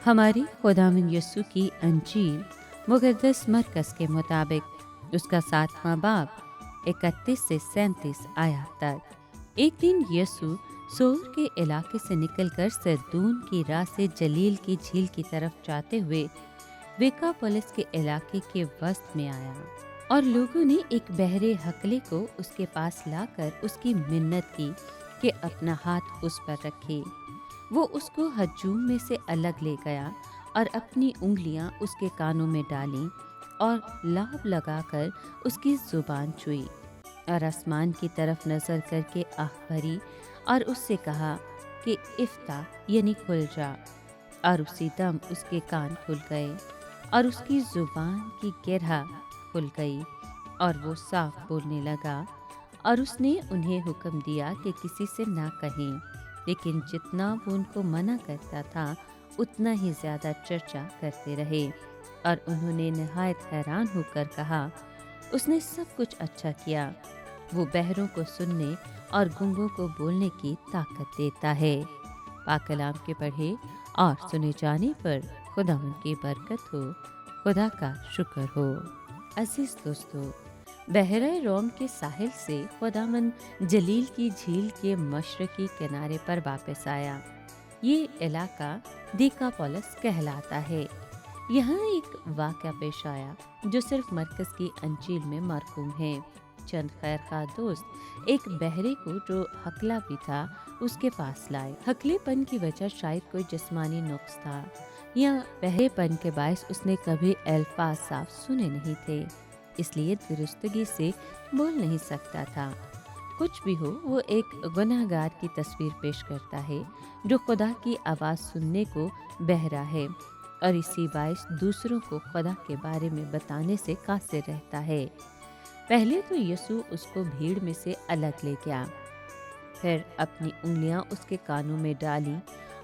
हमारी खुदावंद यीशु की अंजील मुक़द्दस मरकज़ के मुताबिक उसका 7वां बाब 31 से 37 आयत तक। एक दिन यीशु सोर के इलाके से निकलकर सैदून की राह से जलील की झील की तरफ जाते हुए विकापुलिस के इलाके के वसत में आया और लोगों ने एक बहरे हकले को उसके पास लाकर उसकी मिन्नत की कि अपना हाथ उस पर रखे। वो उसको हजूम में से अलग ले गया और अपनी उंगलियां उसके कानों में डालीं और लाभ लगाकर उसकी जुबान छुई और आसमान की तरफ नजर करके आह भरी और उससे कहा कि इफ्ता यानी खुल जा। और उसी दम उसके कान खुल गए और उसकी जुबान की गिरह खुल गई और वो साफ बोलने लगा। और उसने उन्हें हुक्म दिया कि किसी से ना कहें, लेकिन जितना वो उनको मना करता था उतना ही ज्यादा चर्चा करते रहे। और उन्होंने निहायत हैरान होकर कहा, उसने सब कुछ अच्छा किया। वो बहरों को सुनने और गूंगों को बोलने की ताकत देता है। पाक कलाम के पढ़े और सुने जाने पर खुदावंद की बरकत हो, खुदा का शुक्र हो। अजीज दोस्तों, बहरा रोम के साहिल से खुदावंद जलील की झील के मशरकी किनारे पर वापस आया। ये इलाका दिकापुलिस कहलाता है। यहाँ एक वाक़या पेश आया जो सिर्फ मरकज़ की अंजील में मरकूम है। चंद खैरखा दोस्त एक बहरे को जो हकला भी था उसके पास लाए। हकलेपन की वजह शायद कोई जिस्मानी नुक्स था या बहरेपन के बायस उसने कभी अल्फाज साफ सुने नहीं थे, इसलिए दुरुस्तगी से बोल नहीं सकता था। कुछ भी हो, वो एक गुनाहगार की तस्वीर पेश करता है जो खुदा की आवाज़ सुनने को बहरा है और इसी बायस दूसरों को खुदा के बारे में बताने से कासिर रहता है। पहले तो यीशु उसको भीड़ में से अलग ले गया, फिर अपनी उंगलियां उसके कानों में डाली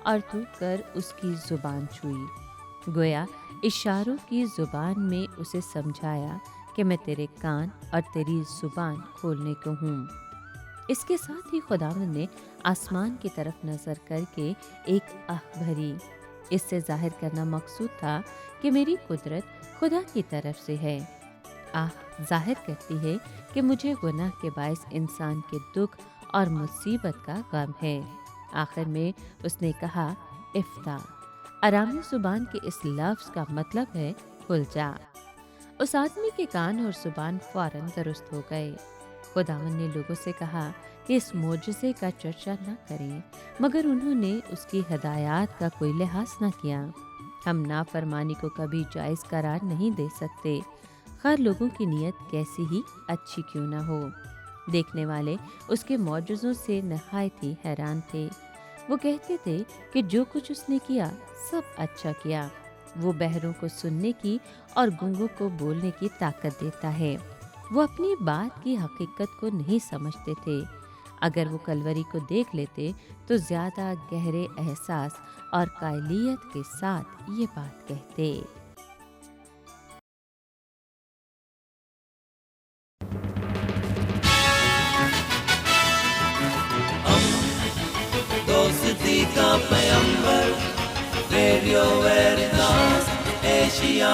और थूक कर उसकी जुबान छुई। गोया इशारों की जुबान में उसे समझाया कि मैं तेरे कान और तेरी जुबान खोलने को हूँ। इसके साथ ही खुदावंद ने आसमान की तरफ नजर करके एक आह भरी। इससे जाहिर करना मकसूद था कि मेरी कुदरत खुदा की तरफ से है। आह जाहिर करती है कि मुझे गुनाह के बायस इंसान के दुख और मुसीबत का गम है। आखिर में उसने कहा, इफ्ता। अरामी जुबान के इस लफ्ज़ का मतलब है खुल जा। उस आदमी के कान और जुबान फौरन दुरुस्त हो गए। खुदावंद ने लोगों से कहा कि इस मोजज़े का चर्चा न करें, मगर उन्होंने उसकी हदायत का कोई लिहाज न किया। हम नाफरमानी को कभी जायज़ करार नहीं दे सकते, खैर लोगों की नीयत कैसी ही अच्छी क्यों ना हो। देखने वाले उसके मौजज़ों से नहायत ही हैरान थे। वो कहते थे कि जो कुछ उसने किया सब अच्छा किया। वो बहरों को सुनने की और गूंगों को बोलने की ताकत देता है। वो अपनी बात की हकीकत को नहीं समझते थे। अगर वो कलवरी को देख लेते तो ज़्यादा गहरे एहसास और कायलियत के साथ ये बात कहते। दोस्ती का पैगंबर, रेडियो वेरितास एशिया।